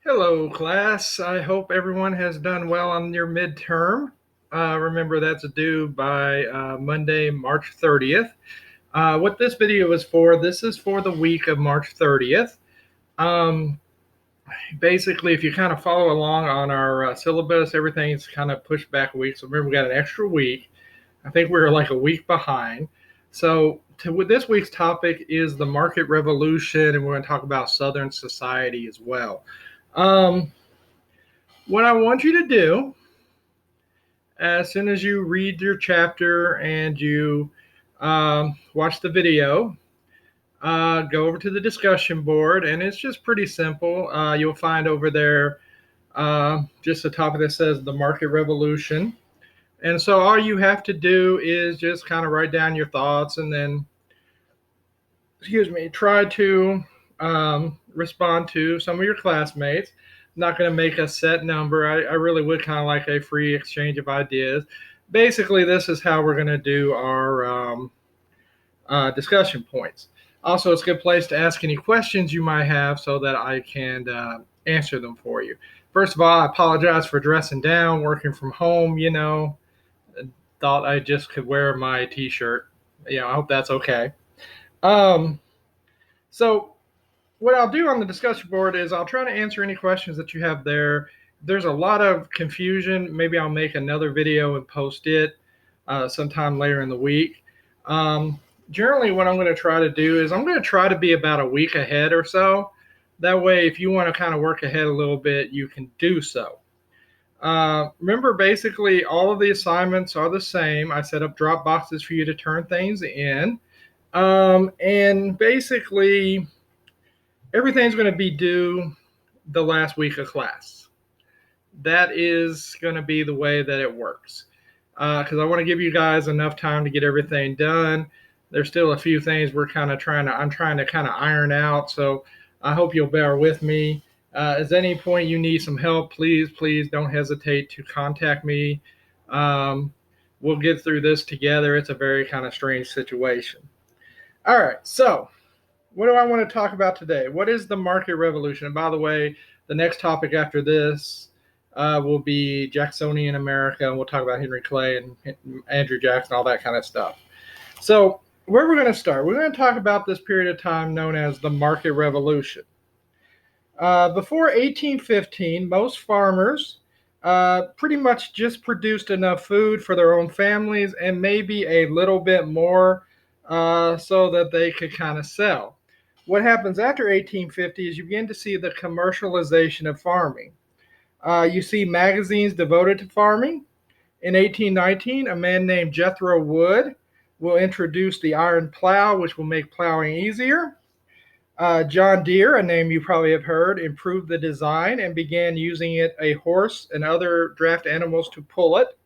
Hello, class. I hope everyone has done well on your midterm. Remember, that's due by Monday, March 30th. What this video is for, this is for the week of March 30th. Um, Basically, if you kind of follow along on our syllabus, everything's kind of pushed back a week. So remember, we got an extra week. I think we're like a week behind. So with this week's topic is the market revolution, and we're going to talk about Southern society as well. What I want you to do as soon as you read your chapter and you watch the video, go over to the discussion board, and it's just pretty simple. You'll find over there just a topic that says the market revolution. And so all you have to do is just kind of write down your thoughts and then, try to respond to some of your classmates. I'm not going to make a set number. I really would kind of like a free exchange of ideas. Basically, this is how we're going to do our discussion points. Also, it's a good place to ask any questions you might have so that I can answer them for you. First of all, I apologize for dressing down, working from home, thought I just could wear my t-shirt. I hope that's okay. Um, so what I'll do on the discussion board is I'll try to answer any questions that you have there. There's a lot of confusion. Maybe I'll make another video and post it sometime later in the week. Generally, what I'm going to try to do is I'm going to try to be about a week ahead or so. That way, if you want to kind of work ahead a little bit, you can do so. Remember, basically, all of the assignments are the same. I set up drop boxes for you to turn things in. And basically, everything's going to be due the last week of class. That is going to be the way that it works. Because I want to give you guys enough time to get everything done. There's still a few things I'm trying to kind of iron out. So I hope you'll bear with me. At any point you need some help, please don't hesitate to contact me. We'll get through this together. It's a very kind of strange situation. All right, so what do I want to talk about today? What is the market revolution? And by the way, the next topic after this will be Jacksonian America, and we'll talk about Henry Clay and Andrew Jackson, all that kind of stuff. So where we're going to start, we're going to talk about this period of time known as the market revolution. Before 1815, most farmers pretty much just produced enough food for their own families and maybe a little bit more so that they could kind of sell. What happens after 1850 is you begin to see the commercialization of farming. You see magazines devoted to farming. In 1819, a man named Jethro Wood will introduce the iron plow, which will make plowing easier. John Deere, a name you probably have heard, improved the design and began using a horse and other draft animals to pull it.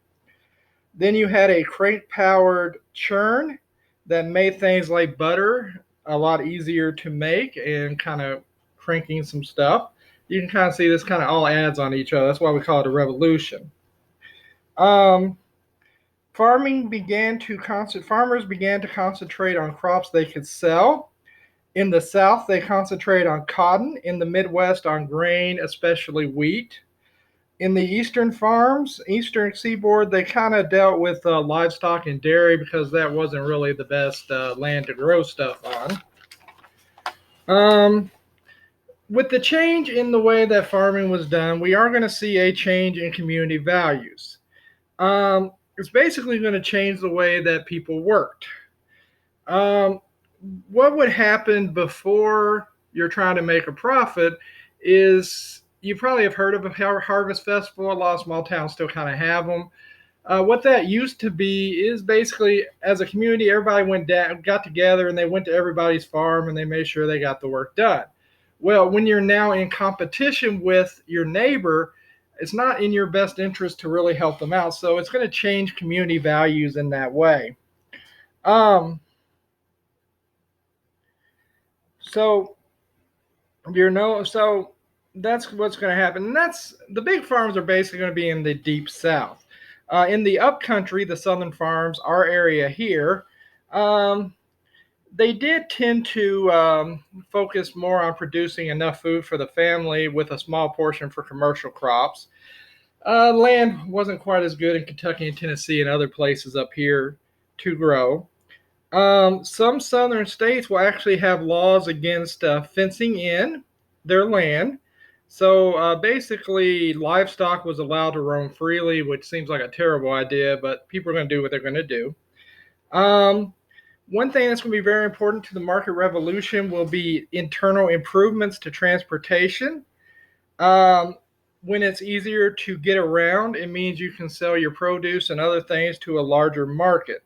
Then you had a crank-powered churn that made things like butter a lot easier to make and kind of cranking some stuff. You can kind of see this kind of all adds on each other. That's why we call it a revolution. Farmers began to concentrate on crops they could sell. In the South, they concentrate on cotton. In the Midwest, on grain, especially wheat. In the eastern seaboard, they kind of dealt with livestock and dairy because that wasn't really the best land to grow stuff on. With the change in the way that farming was done, we are going to see a change in community values. It's basically going to change the way that people worked. What would happen before you're trying to make a profit is you probably have heard of a harvest festival. A lot of small towns still kind of have them. What that used to be is basically as a community, everybody got together and they went to everybody's farm and they made sure they got the work done. Well, when you're now in competition with your neighbor, it's not in your best interest to really help them out. So it's going to change community values in that way. So that's what's going to happen. And that's the big farms are basically going to be in the deep South. In the upcountry, the southern farms, our area here, They did tend to focus more on producing enough food for the family with a small portion for commercial crops. Land wasn't quite as good in Kentucky and Tennessee and other places up here to grow. Some southern states will actually have laws against fencing in their land. So basically, livestock was allowed to roam freely, which seems like a terrible idea, but people are going to do what they're going to do. Um, One thing that's going to be very important to the market revolution will be internal improvements to transportation. Um, when it's easier to get around, it means you can sell your produce and other things to a larger market.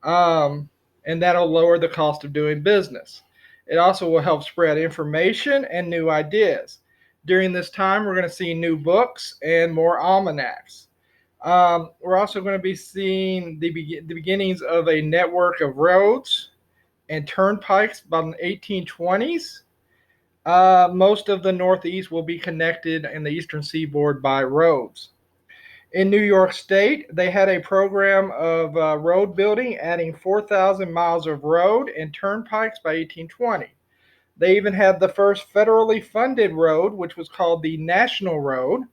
Um, and that'll lower the cost of doing business. It also will help spread information and new ideas. During this time, we're going to see new books and more almanacs. We're also going to be seeing the beginnings of a network of roads and turnpikes by the 1820s. Most of the Northeast will be connected in the eastern seaboard by roads. In New York State, they had a program of road building, adding 4,000 miles of road and turnpikes by 1820. They even had the first federally funded road, which was called the National Road,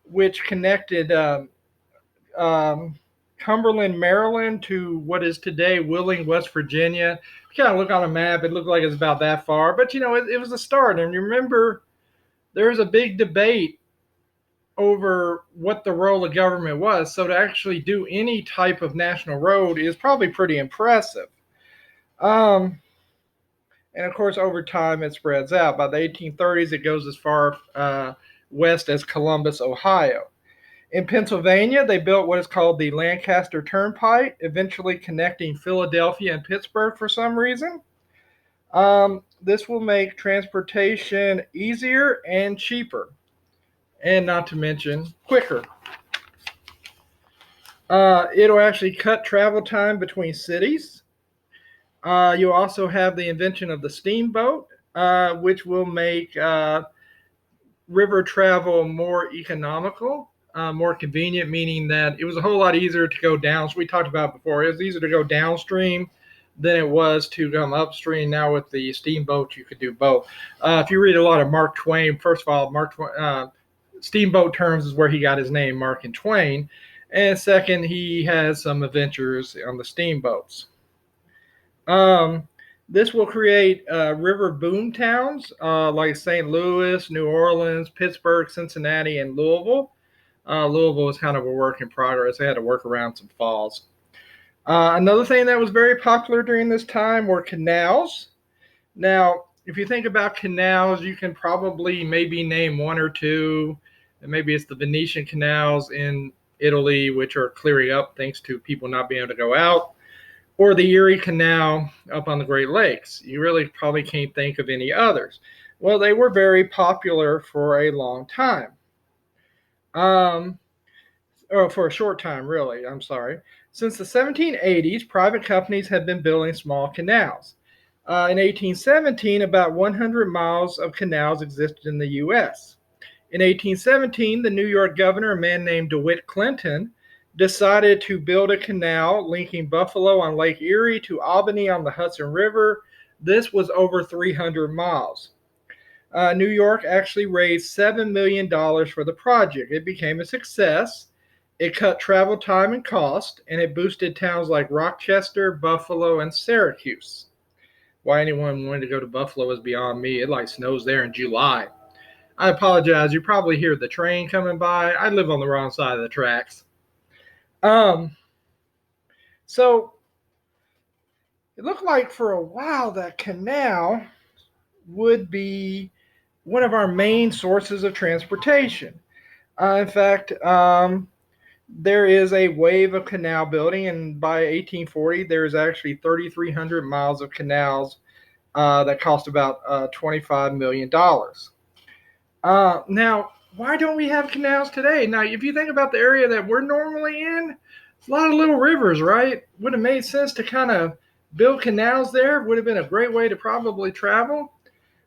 which connected um, Cumberland, Maryland to what is today Wheeling, West Virginia. If you kind of look on a map, it looked like it's about that far, but it was a start. And you remember, there was a big debate over what the role of government was. So to actually do any type of national road is probably pretty impressive. Um, and of course, over time, it spreads out. By the 1830s, it goes as far west as Columbus, Ohio. In Pennsylvania, they built what is called the Lancaster Turnpike, eventually connecting Philadelphia and Pittsburgh for some reason. This will make transportation easier and cheaper, and not to mention quicker. It'll actually cut travel time between cities. You'll also have the invention of the steamboat, which will make river travel more economical, more convenient, meaning that it was a whole lot easier to go down. So we talked about before, it was easier to go downstream than it was to come upstream. Now with the steamboat, you could do both. If you read a lot of Mark Twain, first of all, steamboat terms is where he got his name, Mark and Twain. And second, he has some adventures on the steamboats. Um, this will create river boom towns like St. Louis, New Orleans, Pittsburgh, Cincinnati, and Louisville. Louisville was kind of a work in progress. They had to work around some falls. Another thing that was very popular during this time were canals. Now, if you think about canals, you can probably maybe name one or two. And maybe it's the Venetian canals in Italy, which are clearing up thanks to people not being able to go out, or the Erie Canal up on the Great Lakes. You really probably can't think of any others. Well, they were very popular for a long time. Um, or for a short time, really. I'm sorry. Since the 1780s, private companies have been building small canals. In 1817, about 100 miles of canals existed in the U.S. In 1817, the New York governor, a man named DeWitt Clinton, decided to build a canal linking Buffalo on Lake Erie to Albany on the Hudson River. This was over 300 miles. New York actually raised $7 million for the project. It became a success. It cut travel time and cost, and it boosted towns like Rochester, Buffalo, and Syracuse. Why anyone wanted to go to Buffalo is beyond me. It like snows there in July. I apologize. You probably hear the train coming by. I live on the wrong side of the tracks. Um, so it looked like for a while that canal would be one of our main sources of transportation. In fact, there is a wave of canal building, and by 1840, there's actually 3,300 miles of canals that cost about $25 million. Now, why don't we have canals today? Now, if you think about the area that we're normally in, it's a lot of little rivers, right? Would have made sense to kind of build canals there. Would have been a great way to probably travel.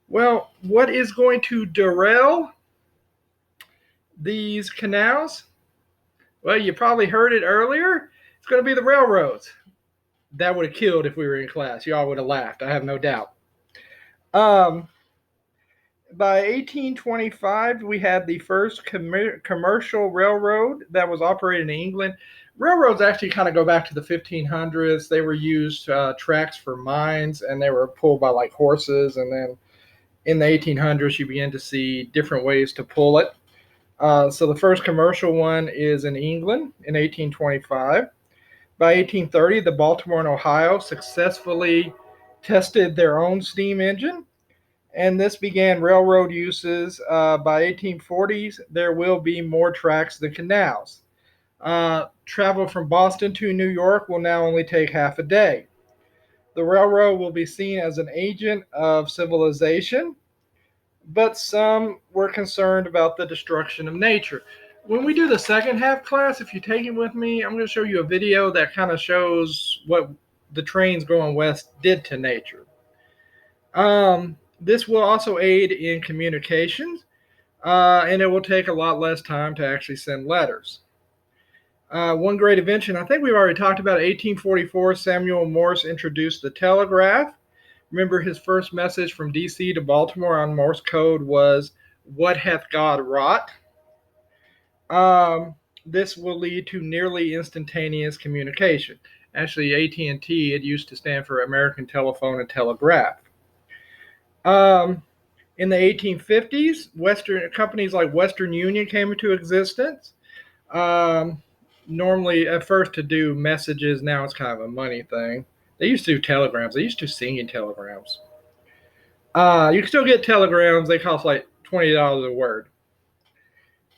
Well, what is going to derail these canals? Well, you probably heard it earlier. It's going to be the railroads. That would have killed if we were in class. Y'all would have laughed. I have no doubt. Um, by 1825, we had the first commercial railroad that was operated in England. Railroads actually kind of go back to the 1500s. They were used tracks for mines, and they were pulled by like horses. And then in the 1800s, you begin to see different ways to pull it. So the first commercial one is in England in 1825. By 1830, the Baltimore and Ohio successfully tested their own steam engine, and this began railroad uses. By 1840s, there will be more tracks than canals. Travel from Boston to New York will now only take half a day. The railroad will be seen as an agent of civilization, but some were concerned about the destruction of nature. When we do the second half class, if you take it with me, I'm going to show you a video that kind of shows what the trains going west did to nature. This will also aid in communications, and it will take a lot less time to actually send letters. One great invention, I think we've already talked about, 1844, Samuel Morse introduced the telegraph. Remember, his first message from DC to Baltimore on Morse code was, "What hath God wrought?" Um, this will lead to nearly instantaneous communication. Actually, AT&T, it used to stand for American Telephone and Telegraph. Um, in the 1850s, Western companies like Western Union came into existence. Um, Normally, at first, to do messages, now it's kind of a money thing. They used to do telegrams. They used to sing in telegrams. You can still get telegrams. They cost like $20 a word.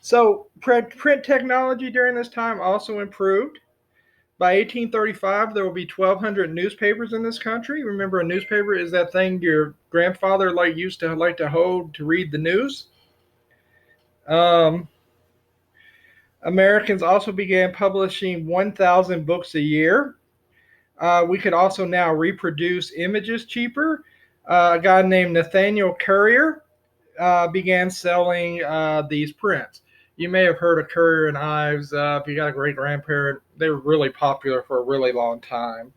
So print technology during this time also improved. By 1835, there will be 1,200 newspapers in this country. Remember, a newspaper is that thing your grandfather used to like to hold to read the news. Um, Americans also began publishing 1,000 books a year. We could also now reproduce images cheaper. A guy named Nathaniel Currier began selling these prints. You may have heard of Currier and Ives. If you got a great grandparent, they were really popular for a really long time.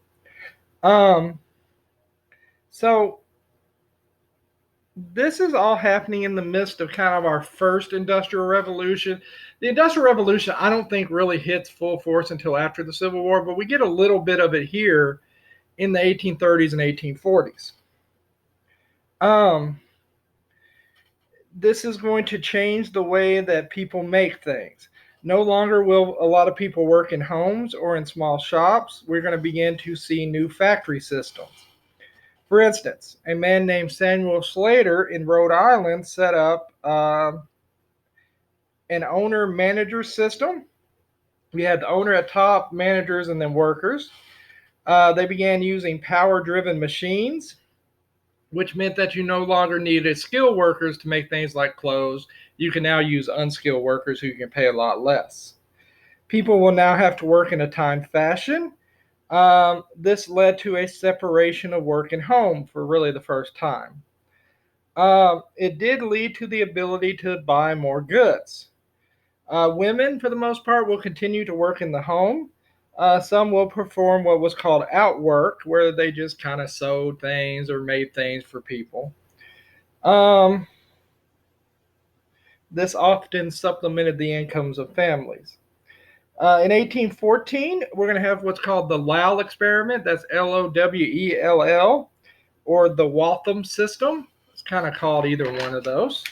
Um, so this is all happening in the midst of kind of our first industrial revolution. The industrial revolution, I don't think really hits full force until after the Civil War, but we get a little bit of it here in the 1830s and 1840s. This is going to change the way that people make things. No longer will a lot of people work in homes or in small shops. We're going to begin to see new factory systems. For instance, a man named Samuel Slater in Rhode Island set up an owner manager system. We had the owner at top, managers, and then workers. They began using power driven machines, which meant that you no longer needed skilled workers to make things like clothes. You can now use unskilled workers who you can pay a lot less. People will now have to work in a timed fashion. This led to a separation of work and home for really the first time. It did lead to the ability to buy more goods. Women, for the most part, will continue to work in the home. Some will perform what was called outwork, where they just kind of sewed things or made things for people. This often supplemented the incomes of families. In 1814, we're going to have what's called the Lowell experiment. That's Lowell, or the Waltham system. It's kind of called either one of those.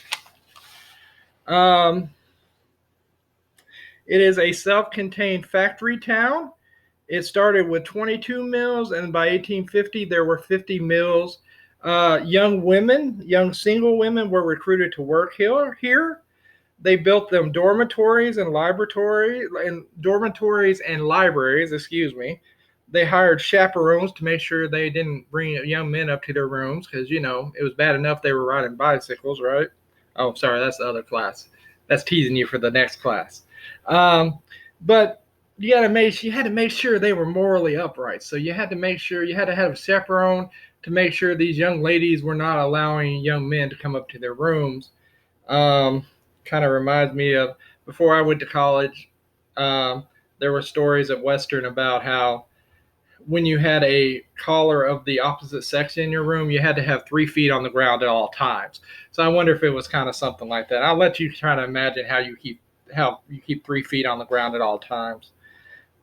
It is a self-contained factory town. It started with 22 mills, and by 1850, there were 50 mills. Young single women were recruited to work here. They built them dormitories and libraries. Excuse me. They hired chaperones to make sure they didn't bring young men up to their rooms because it was bad enough they were riding bicycles, right? Oh, sorry, that's the other class. That's teasing you for the next class. But you had to make sure they were morally upright. So you had to make sure you had to have a chaperone to make sure these young ladies were not allowing young men to come up to their rooms. Kind of reminds me of before I went to college. There were stories at Western about how when you had a caller of the opposite sex in your room, you had to have 3 feet on the ground at all times. So I wonder if it was kind of something like that. I'll let you try to imagine how you keep 3 feet on the ground at all times.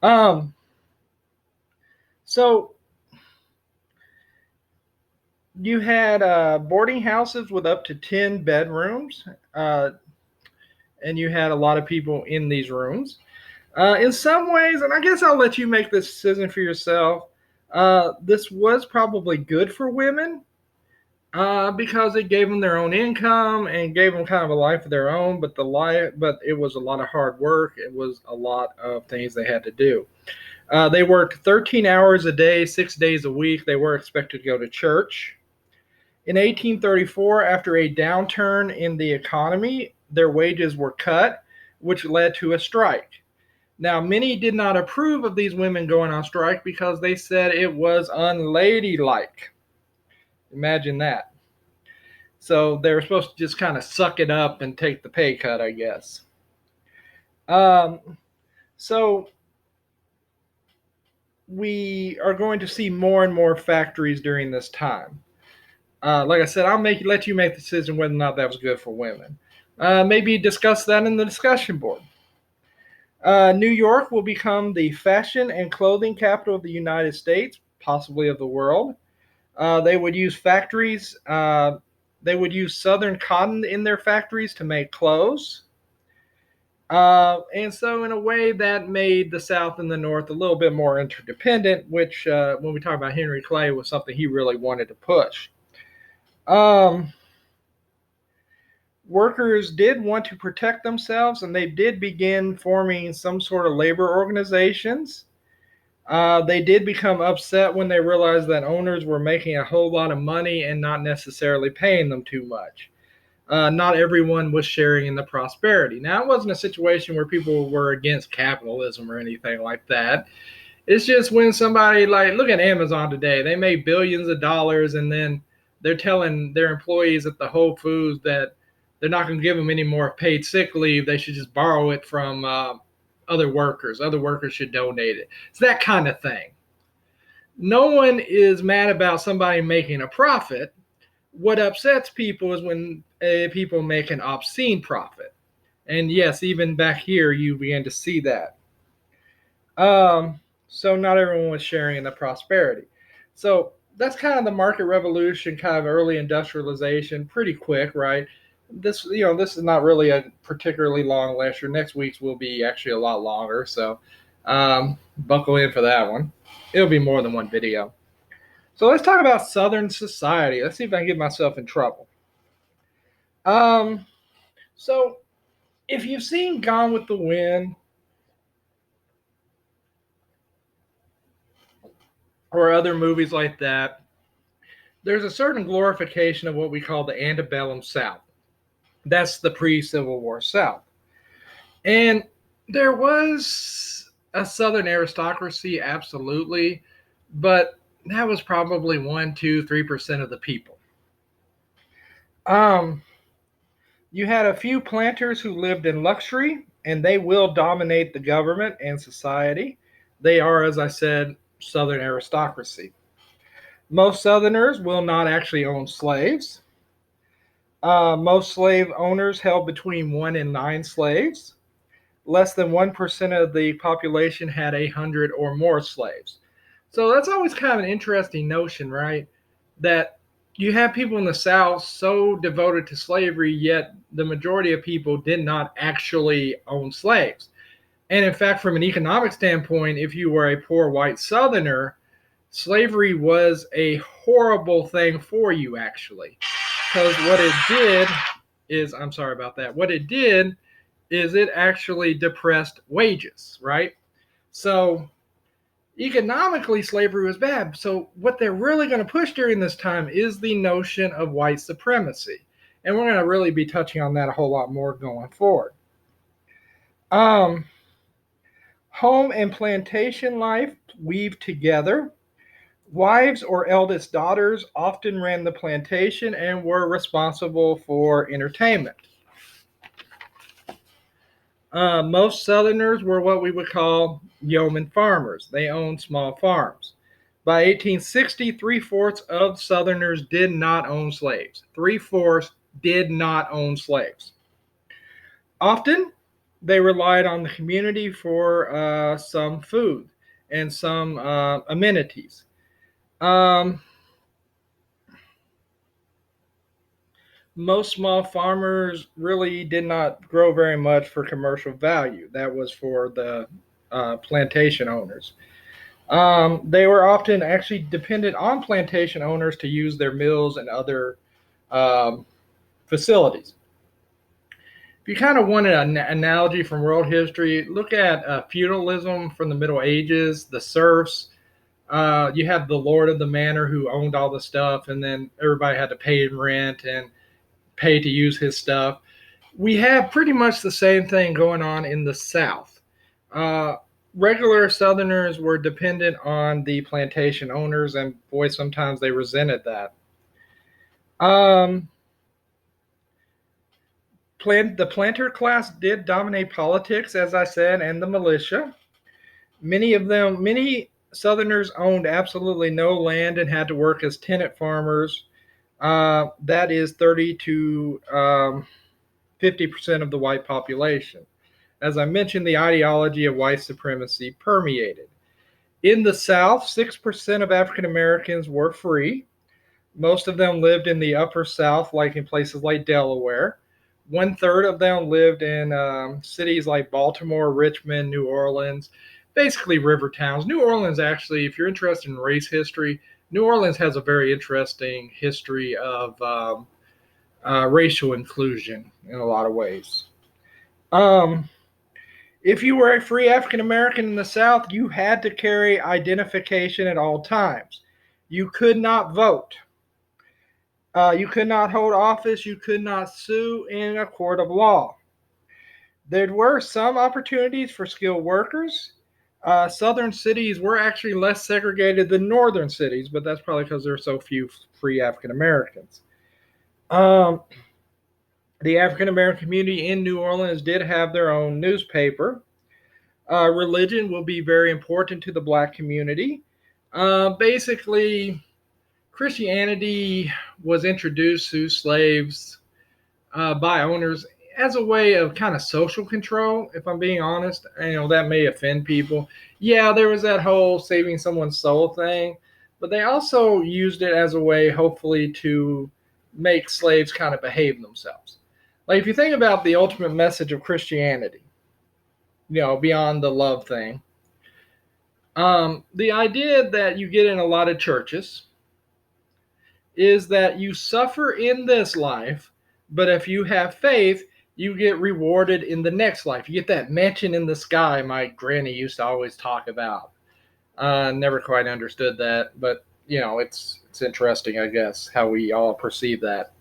Um, so you had boarding houses with up to 10 bedrooms, uh, and you had a lot of people in these rooms. In some ways, and I guess I'll let you make this decision for yourself, this was probably good for women because it gave them their own income and gave them kind of a life of their own. But it was a lot of hard work. It was a lot of things they had to do. They worked 13 hours a day, 6 days a week. They were expected to go to church. In 1834, after a downturn in the economy, their wages were cut, which led to a strike. Now, many did not approve of these women going on strike because they said it was unladylike. Imagine that. So they were supposed to just kind of suck it up and take the pay cut, I guess. So we are going to see more and more factories during this time. Like I said, let you make the decision whether or not that was good for women. Maybe discuss that in the discussion board. New York will become the fashion and clothing capital of the United States, possibly of the world. They would use factories. They would use Southern cotton in their factories to make clothes. And so, in a way, that made the South and the North a little bit more interdependent, which, when we talk about Henry Clay, was something he really wanted to push. Workers did want to protect themselves, and they did begin forming some sort of labor organizations. They did become upset when they realized that owners were making a whole lot of money and not necessarily paying them too much. Not everyone was sharing in the prosperity. Now, it wasn't a situation where people were against capitalism or anything like that. It's just when somebody, like, look at Amazon today, they make billions of dollars, and then they're telling their employees at the Whole Foods that they're not going to give them any more paid sick leave. They should just borrow it from other workers. Other workers should donate it. It's that kind of thing. No one is mad about somebody making a profit. What upsets people is when people make an obscene profit. And yes, even back here, you begin to see that. So not everyone was sharing in the prosperity. So that's kind of the market revolution, kind of early industrialization, pretty quick, right? This is not really a particularly long lecture. Next week's will be actually a lot longer, so buckle in for that one. It'll be more than one video. So let's talk about Southern society. Let's see if I can get myself in trouble. So if you've seen Gone with the Wind or other movies like that, there's a certain glorification of what we call the antebellum South. That's the pre-Civil War South. And there was a Southern aristocracy, absolutely, but that was probably 1, 2, 3% of the people. You had a few planters who lived in luxury, and they will dominate the government and society. They are, as I said, Southern aristocracy. Most Southerners will not actually own slaves. Most slave owners held between 1 and 9 slaves. Less than 1% of the population had 100 or more slaves. So that's always kind of an interesting notion, right? That you have people in the South so devoted to slavery, yet the majority of people did not actually own slaves. And in fact, from an economic standpoint, if you were a poor white Southerner, slavery was a horrible thing for you, actually. Because what it did is, I'm sorry about that, what it did is it actually depressed wages, right? So economically, slavery was bad. So what they're really going to push during this time is the notion of white supremacy. And we're going to really be touching on that a whole lot more going forward. Home and plantation life weave together. Wives or eldest daughters often ran the plantation and were responsible for entertainment. Most Southerners were what we would call yeoman farmers. They owned small farms. By 1860, three-fourths of Southerners did not own slaves. Three-fourths did not own slaves. Often, they relied on the community for some food and some amenities. Um, Most small farmers really did not grow very much for commercial value. That was for the plantation owners. They were often actually dependent on plantation owners to use their mills and other um, facilities. If you kind of want an analogy from world history, look at feudalism from the Middle Ages, the serfs. You have the lord of the manor who owned all the stuff, and then everybody had to pay him rent and pay to use his stuff. We have pretty much the same thing going on in the South. Uh, Regular Southerners were dependent on the plantation owners, and boy, sometimes they resented that. Um, the planter class did dominate politics, as I said, and the militia. Many Southerners owned absolutely no land and had to work as tenant farmers. That is 30 to 50% of the white population. As I mentioned, the ideology of white supremacy permeated. In the South, 6% of African Americans were free. Most of them lived in the upper South, like in places like Delaware. One third of them lived in cities like Baltimore, Richmond, New Orleans, basically river towns. New Orleans, actually, if you're interested in race history, New Orleans has a very interesting history of racial inclusion in a lot of ways. Um, if you were a free African American in the South, you had to carry identification at all times. You could not vote. You could not hold office. You could not sue in a court of law. There were some opportunities for skilled workers. Southern cities were actually less segregated than northern cities, but that's probably because there are so few free African Americans. Um, the African American community in New Orleans did have their own newspaper. Religion will be very important to the black community. Basically, Christianity was introduced to slaves by owners as a way of kind of social control, if I'm being honest. That may offend people. Yeah, there was that whole saving someone's soul thing, but they also used it as a way, hopefully, to make slaves kind of behave themselves. Like, if you think about the ultimate message of Christianity, beyond the love thing, the idea that you get in a lot of churches is that you suffer in this life, but if you have faith, you get rewarded in the next life. You get that mansion in the sky my granny used to always talk about. Never quite understood that, but it's interesting, I guess, how we all perceive that.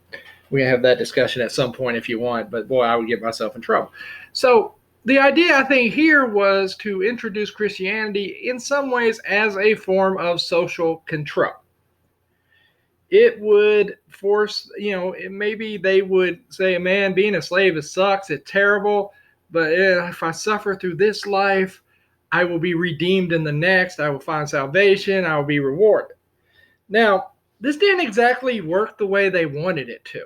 We can have that discussion at some point if you want, but boy, I would get myself in trouble. So the idea, I think, here was to introduce Christianity in some ways as a form of social control. It would force, maybe they would say, man, being a slave, it sucks, it's terrible, but if I suffer through this life, I will be redeemed in the next, I will find salvation, I will be rewarded. Now, this didn't exactly work the way they wanted it to.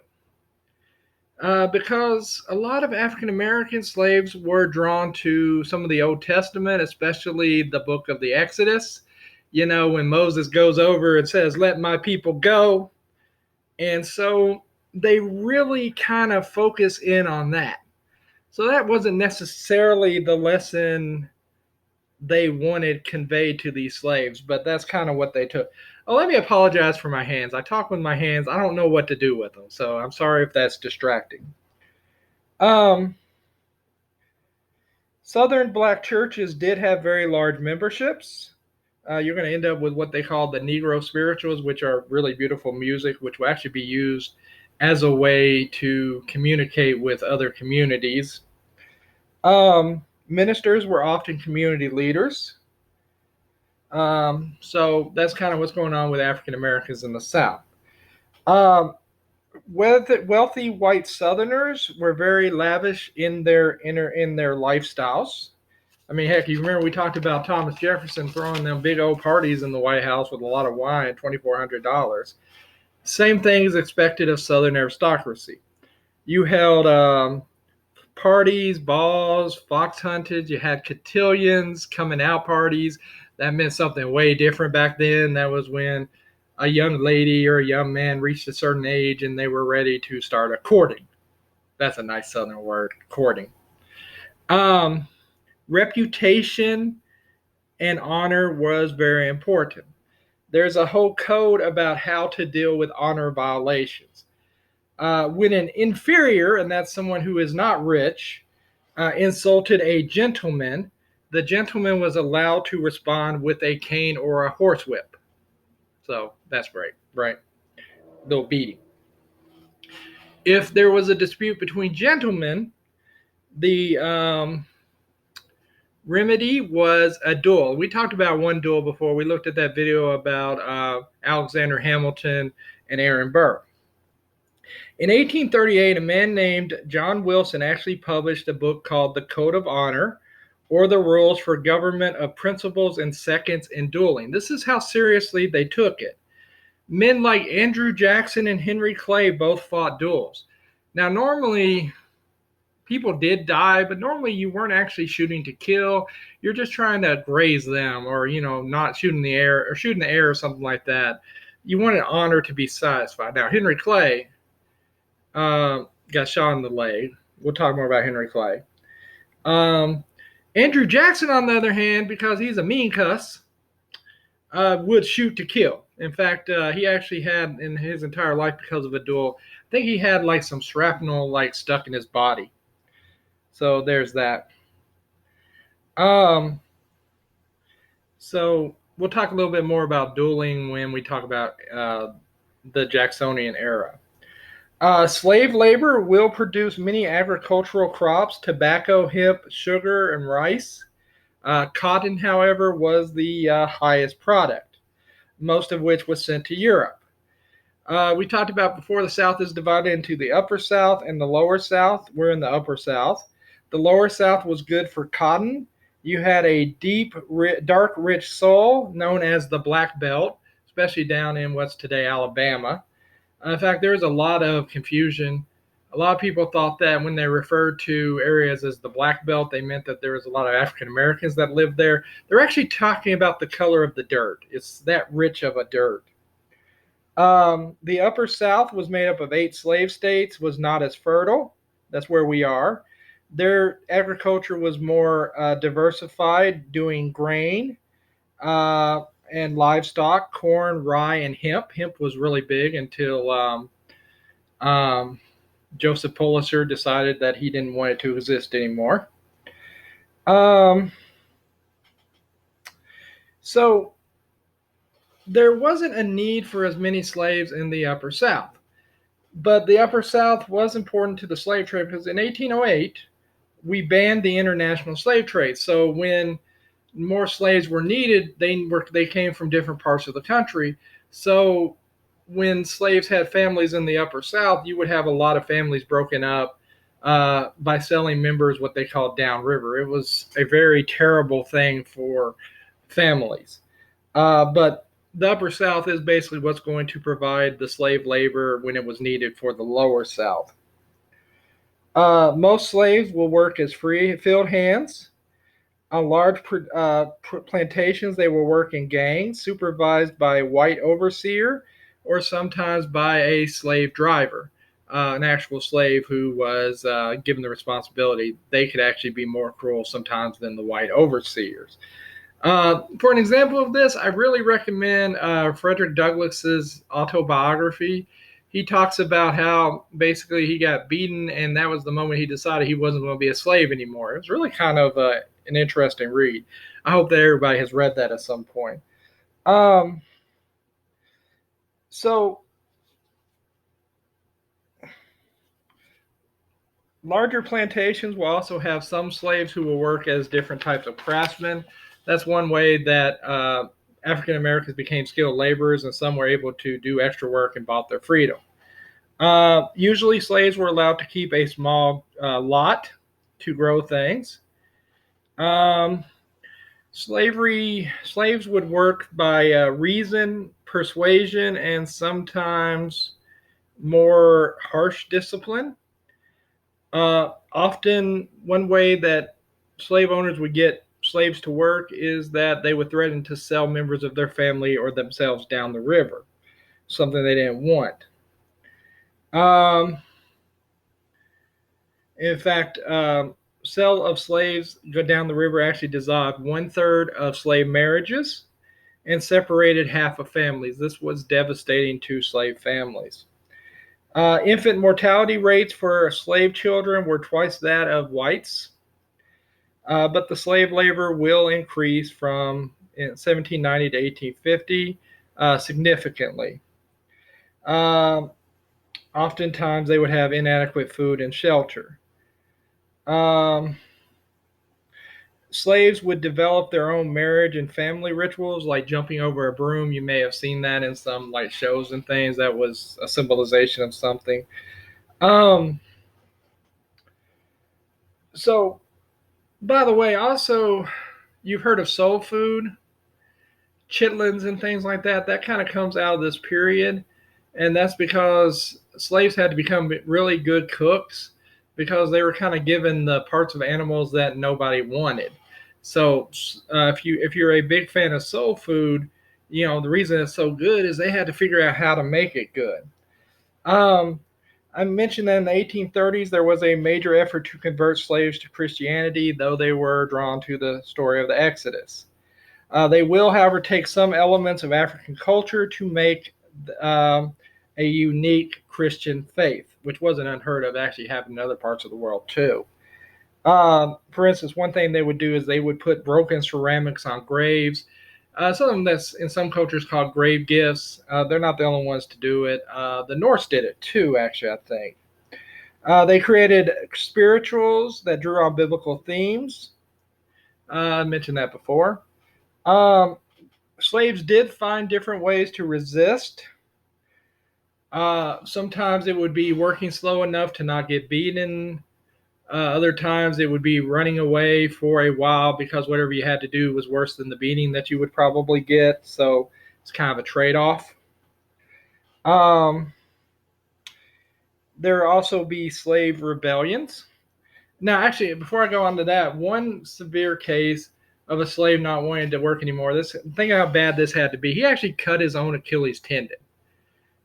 Because a lot of African American slaves were drawn to some of the Old Testament, especially the book of the Exodus. When Moses goes over and says, let my people go. And so they really kind of focus in on that. So that wasn't necessarily the lesson they wanted conveyed to these slaves, but that's kind of what they took. Oh, let me apologize for my hands. I talk with my hands. I don't know what to do with them, so I'm sorry if that's distracting. Um, Southern black churches did have very large memberships. You're going to end up with what they call the Negro spirituals, which are really beautiful music, which will actually be used as a way to communicate with other communities. Ministers were often community leaders. So that's kind of what's going on with African Americans in the South. Wealthy white Southerners were very lavish in their lifestyles. I mean, heck, you remember we talked about Thomas Jefferson throwing them big old parties in the White House with a lot of wine, $2,400. Same thing is expected of Southern aristocracy. You held parties, balls, fox hunted. You had cotillions, coming out parties. That meant something way different back then. That was when a young lady or a young man reached a certain age and they were ready to start a courting. That's a nice Southern word, courting. Um, Reputation and honor was very important. There's a whole code about how to deal with honor violations. When an inferior, and that's someone who is not rich, insulted a gentleman, the gentleman was allowed to respond with a cane or a horsewhip. So that's great, right? They'll beat him. If there was a dispute between gentlemen, the remedy was a duel. We talked about one duel before. We looked at that video about Alexander Hamilton and Aaron Burr. In 1838, a man named John Wilson actually published a book called The Code of Honor, or the Rules for Government of Principals and Seconds in Dueling. This is how seriously they took it. Men like Andrew Jackson and Henry Clay both fought duels. Now, normally people did die, but normally you weren't actually shooting to kill. You're just trying to graze them, or not shooting the air or shooting the air or something like that. You wanted honor to be satisfied. Now, Henry Clay got shot in the leg. We'll talk more about Henry Clay. Andrew Jackson, on the other hand, because he's a mean cuss, would shoot to kill. In fact, he actually had in his entire life, because of a duel, I think he had like some shrapnel like stuck in his body. So there's that. So we'll talk a little bit more about dueling when we talk about the Jacksonian era. Slave labor will produce many agricultural crops: tobacco, hemp, sugar, and rice. Cotton, however, was the highest product, most of which was sent to Europe. We talked about before, the South is divided into the Upper South and the Lower South. We're in the Upper South. The Lower South was good for cotton. You had a deep, dark, rich soil known as the Black Belt, especially down in what's today Alabama. In fact, there was a lot of confusion. A lot of people thought that when they referred to areas as the Black Belt, they meant that there was a lot of African Americans that lived there. They're actually talking about the color of the dirt. It's that rich of a dirt. The Upper South was made up of 8 slave states, was not as fertile. That's where we are. Their agriculture was more diversified, doing grain and livestock, corn, rye, and hemp. Hemp was really big until Joseph Pulitzer decided that he didn't want it to exist anymore. So there wasn't a need for as many slaves in the Upper South. But the Upper South was important to the slave trade, because in 1808, we banned the international slave trade. So when more slaves were needed, they came from different parts of the country. So when slaves had families in the Upper South, you would have a lot of families broken up by selling members what they called downriver. It was a very terrible thing for families. But the Upper South is basically what's going to provide the slave labor when it was needed for the Lower South. Most slaves will work as free field hands. On large plantations, they will work in gangs supervised by a white overseer, or sometimes by a slave driver, an actual slave who was given the responsibility. They could actually be more cruel sometimes than the white overseers. For an example of this, I really recommend Frederick Douglass's autobiography. He talks about how basically he got beaten, and that was the moment he decided he wasn't going to be a slave anymore. It was really kind of an interesting read. I hope that everybody has read that at some point. So larger plantations will also have some slaves who will work as different types of craftsmen. That's one way that African Americans became skilled laborers, and some were able to do extra work and bought their freedom. Usually slaves were allowed to keep a small lot to grow things. Um, slaves would work by reason, persuasion, and sometimes more harsh discipline. Often, one way that slave owners would get slaves to work is that they would threaten to sell members of their family or themselves down the river, something they didn't want. Um, in fact, sale of slaves go down the river actually dissolved one-third of slave marriages and separated half of families. This was devastating to slave families. Infant mortality rates for slave children were twice that of whites, but the slave labor will increase from 1790 to 1850 significantly. Um, Oftentimes, they would have inadequate food and shelter. Um, Slaves would develop their own marriage and family rituals, like jumping over a broom. You may have seen that in some like shows and things. That was a symbolization of something. Um, so, by the way, also, you've heard of soul food, chitlins, and things like that. That kind of comes out of this period, and that's because slaves had to become really good cooks because they were kind of given the parts of animals that nobody wanted. So if you're a big fan of soul food, you know the reason it's so good is they had to figure out how to make it good. Um, I mentioned that in the 1830s there was a major effort to convert slaves to Christianity, though they were drawn to the story of the Exodus. They will, however, take some elements of African culture to make um, a unique Christian faith, which wasn't unheard of, actually happened in other parts of the world too. For instance, one thing they would do is they would put broken ceramics on graves. Something that's in some cultures called grave gifts. They're not the only ones to do it. The Norse did it too, actually, I think. They created spirituals that drew on biblical themes. I mentioned that before. Um, Slaves did find different ways to resist. Sometimes it would be working slow enough to not get beaten. Other times it would be running away for a while because whatever you had to do was worse than the beating that you would probably get. So it's kind of a trade off. Um, there will also be slave rebellions. Now, actually, before I go on to that, one severe case of a slave not wanting to work anymore. Think how bad this had to be. He actually cut his own Achilles tendon.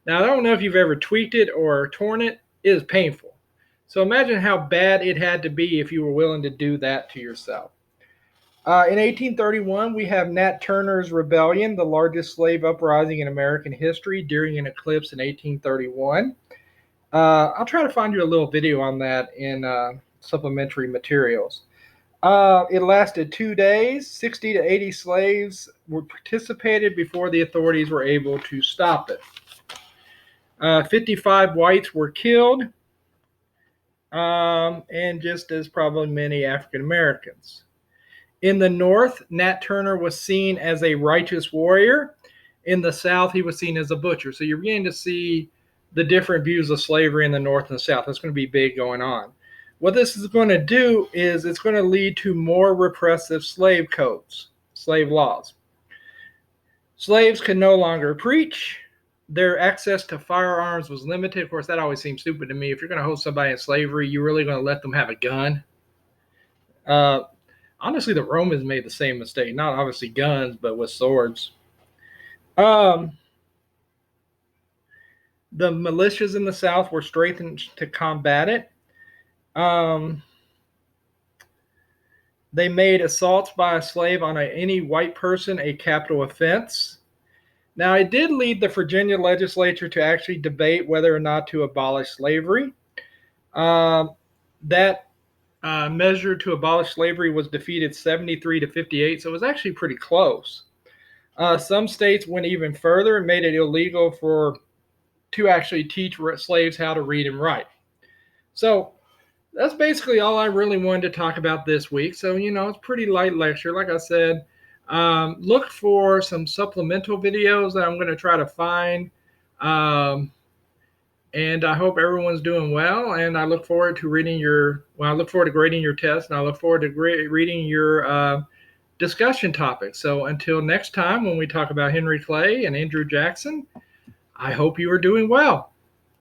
Now, I don't know if you've ever tweaked it or torn it. It is painful. So imagine how bad it had to be if you were willing to do that to yourself. In 1831, we have Nat Turner's Rebellion, the largest slave uprising in American history during an eclipse in 1831. I'll try to find you a little video on that in supplementary materials. It lasted 2 days. 60 to 80 slaves were participated before the authorities were able to stop it. 55 whites were killed, and just as probably many African Americans. In the North, Nat Turner was seen as a righteous warrior. In the South, he was seen as a butcher. So you're beginning to see the different views of slavery in the North and the South. That's going to be big going on. What this is going to do is it's going to lead to more repressive slave codes, slave laws. Slaves could no longer preach. Their access to firearms was limited. Of course, that always seems stupid to me. If you're going to hold somebody in slavery, you're really going to let them have a gun. Honestly, the Romans made the same mistake. Not obviously guns, but with swords. The militias in the South were strengthened to combat it. They made assaults by a slave on any white person a capital offense. Now, it did lead the Virginia legislature to actually debate whether or not to abolish slavery. That measure to abolish slavery was defeated 73 to 58, so it was actually pretty close. Some states went even further and made it illegal to actually teach slaves how to read and write. So that's basically all I really wanted to talk about this week. So, it's a pretty light lecture. Like I said, look for some supplemental videos that I'm going to try to find. And I hope everyone's doing well. And I look forward to reading your, well, I look forward to grading your test, and I look forward to reading your discussion topics. So until next time, when we talk about Henry Clay and Andrew Jackson, I hope you are doing well.